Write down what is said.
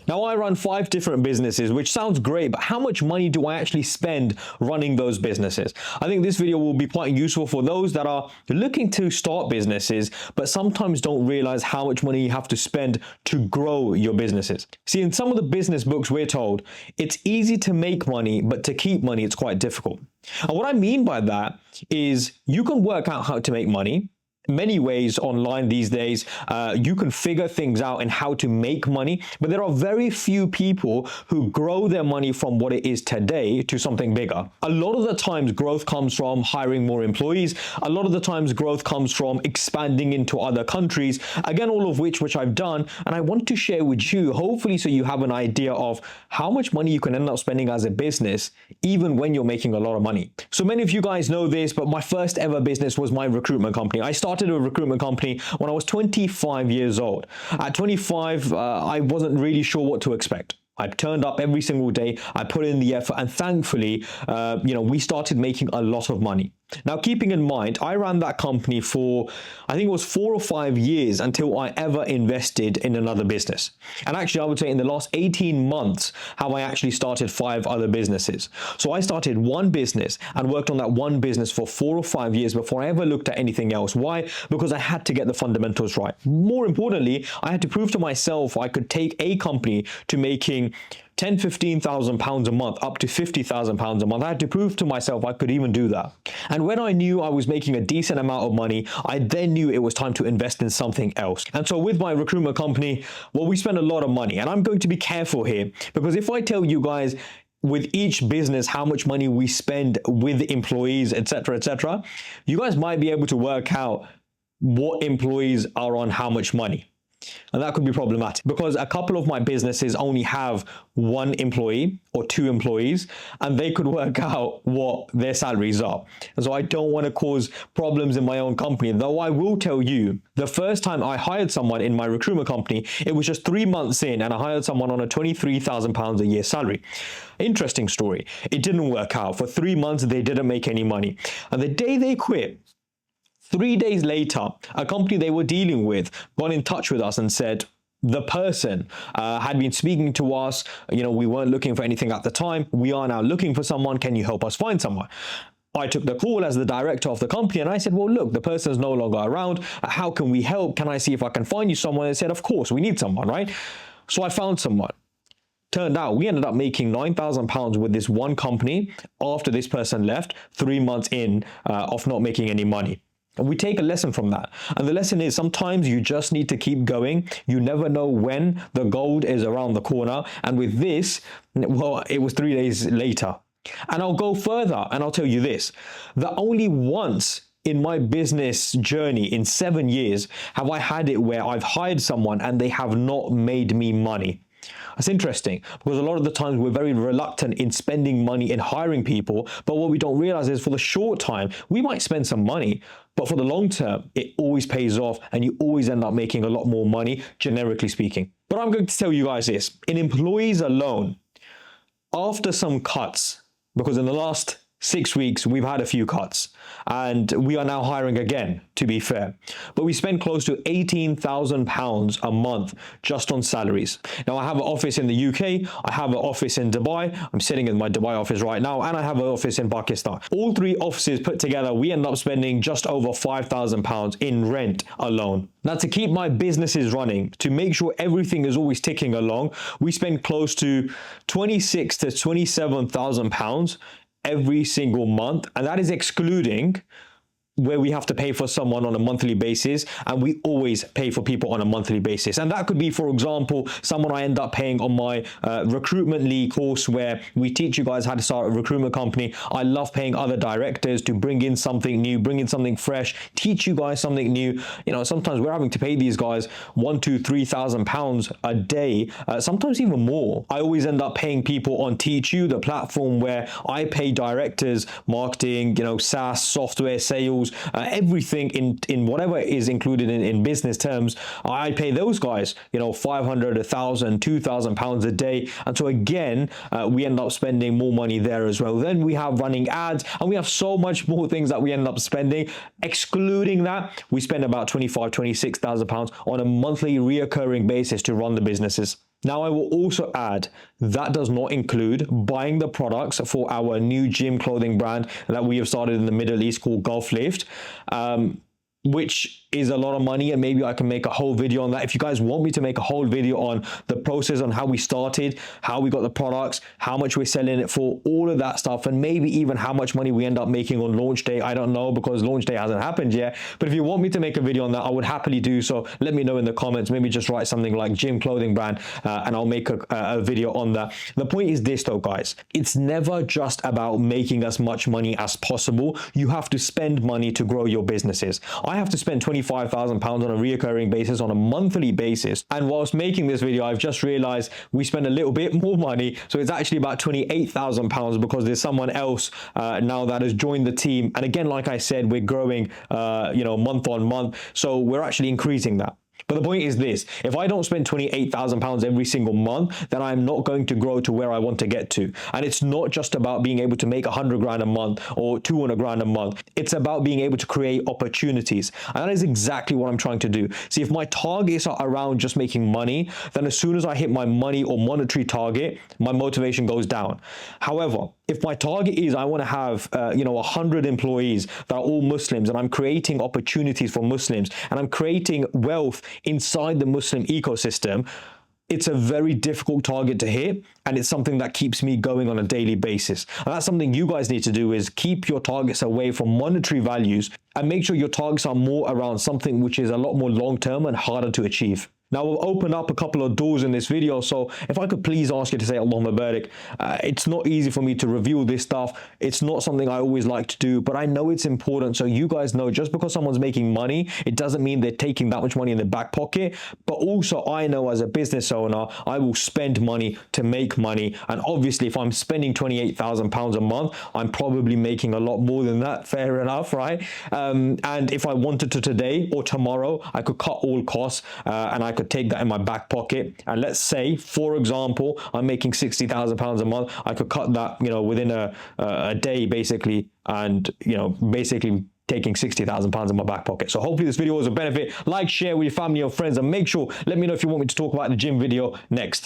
Now, I run 5 different businesses, which sounds great, but how much money do I actually spend running those businesses? I think this video will be quite useful for those that are looking to start businesses, but sometimes don't realize how much money you have to spend to grow your businesses. See, in some of the business books, we're told it's easy to make money, but to keep money, it's quite difficult. And what I mean by that is you can work out how to make money. Many ways online these days, you can figure things out and how to make money, but there are very few people who grow their money from what it is today to something bigger. A lot of the times growth comes from hiring more employees. A lot of the times growth comes from expanding into other countries. Again, all of which I've done, and I want to share with you, hopefully so you have an idea of how much money you can end up spending as a business, even when you're making a lot of money. So many of you guys know this, but my first ever business was my recruitment company. I started a recruitment company when I was 25 years old. At 25, I wasn't really sure what to expect. I turned up every single day, I put in the effort, and thankfully, we started making a lot of money. Now, keeping in mind, I ran that company for, I think it was 4 or 5 years until I ever invested in another business. And actually, I would say in the last 18 months, have I actually started 5 other businesses. So I started one business and worked on that one business for 4 or 5 years before I ever looked at anything else. Why? Because I had to get the fundamentals right. More importantly, I had to prove to myself I could take a company to making 10,000–15,000 pounds a month, up to 50,000 pounds a month. I had to prove to myself I could even do that. And when I knew I was making a decent amount of money, I then knew it was time to invest in something else. And so with my recruitment company, well, we spend a lot of money, and I'm going to be careful here, because if I tell you guys with each business how much money we spend with employees, etc., you guys might be able to work out what employees are on how much money. And that could be problematic because a couple of my businesses only have 1 employee or 2 employees, and they could work out what their salaries are. And so I don't want to cause problems in my own company. Though I will tell you, the first time I hired someone in my recruitment company, it was just 3 months in, and I hired someone on a 23,000 pounds a year salary. Interesting story. It didn't work out. For 3 months, they didn't make any money. And the day they quit, 3 days later, a company they were dealing with got in touch with us and said the person had been speaking to us. We weren't looking for anything at the time. We are now looking for someone. Can you help us find someone? I took the call as the director of the company, and I said, well, look, the person's no longer around. How can we help? Can I see if I can find you someone? They said, of course, we need someone, right? So I found someone. Turned out we ended up making 9,000 pounds with this one company after this person left, 3 months in of not making any money. And we take a lesson from that. And the lesson is sometimes you just need to keep going. You never know when the gold is around the corner. And with this, well, it was 3 days later. And I'll go further and I'll tell you this, that only once in my business journey in 7 years have I had it where I've hired someone and they have not made me money. That's interesting because a lot of the times we're very reluctant in spending money in hiring people, but what we don't realize is for the short time, we might spend some money, but for the long term, it always pays off and you always end up making a lot more money, generically speaking. But I'm going to tell you guys this, in employees alone, after some cuts, because in the last 6 weeks, we've had a few cuts and we are now hiring again, to be fair. But we spend close to £18,000 a month just on salaries. Now, I have an office in the UK, I have an office in Dubai, I'm sitting in my Dubai office right now, and I have an office in Pakistan. All 3 offices put together, we end up spending just over £5,000 in rent alone. Now, to keep my businesses running, to make sure everything is always ticking along, we spend close to £26,000 to £27,000 every single month, and that is excluding where we have to pay for someone on a monthly basis, and we always pay for people on a monthly basis. And that could be, for example, someone I end up paying on my recruitment league course where we teach you guys how to start a recruitment company. I love paying other directors to bring in something new, bring in something fresh, teach you guys something new. Sometimes we're having to pay these guys £1,000 to £3,000 a day, sometimes even more. I always end up paying people on Teach You, the platform where I pay directors, marketing, SaaS, software, sales, everything in whatever is included in business terms. I pay those guys, 500, 1,000, 2,000 pounds a day. And so again, we end up spending more money there as well. Then we have running ads, and we have so much more things that we end up spending. Excluding that, we spend about 25, 26,000 pounds on a monthly reoccurring basis to run the businesses. Now, I will also add that does not include buying the products for our new gym clothing brand that we have started in the Middle East called Golf Lift, which is a lot of money, and maybe I can make a whole video on that. If you guys want me to make a whole video on the process, on how we started, how we got the products, how much we're selling it for, all of that stuff, and maybe even how much money we end up making on launch day, I don't know, because launch day hasn't happened yet. But if you want me to make a video on that, I would happily do so. Let me know in the comments. Maybe just write something like gym clothing brand, and I'll make a video on that. The point is this though, guys, it's never just about making as much money as possible. You have to spend money to grow your businesses. I have to spend £25,000 on a reoccurring basis, on a monthly basis. And whilst making this video, I've just realized we spend a little bit more money. So it's actually about £28,000 because there's someone else now that has joined the team. And again, like I said, we're growing, month on month. So we're actually increasing that. But the point is this: if I don't spend £28,000 every single month, then I'm not going to grow to where I want to get to. And it's not just about being able to make 100 grand a month or 200 grand a month. It's about being able to create opportunities. And that is exactly what I'm trying to do. See, if my targets are around just making money, then as soon as I hit my money or monetary target, my motivation goes down. However, if my target is I want to have 100 employees that are all Muslims, and I'm creating opportunities for Muslims, and I'm creating wealth inside the Muslim ecosystem, it's a very difficult target to hit, and it's something that keeps me going on a daily basis. And that's something you guys need to do, is keep your targets away from monetary values and make sure your targets are more around something which is a lot more long-term and harder to achieve. Now, we'll open up a couple of doors in this video, so if I could please ask you to say Allahumma barik. It's not easy for me to reveal this stuff. It's not something I always like to do, but I know it's important, so you guys know just because someone's making money, it doesn't mean they're taking that much money in their back pocket. But also, I know as a business owner, I will spend money to make money. And obviously, if I'm spending £28,000 a month, I'm probably making a lot more than that. Fair enough, right? And if I wanted to today or tomorrow, I could cut all costs and I could take that in my back pocket. And let's say, for example, I'm making £60,000 a month. I could cut that, within a day, basically, and basically taking £60,000 in my back pocket. So hopefully this video was a benefit. Like, share with your family or friends, and make sure, let me know if you want me to talk about the gym video next.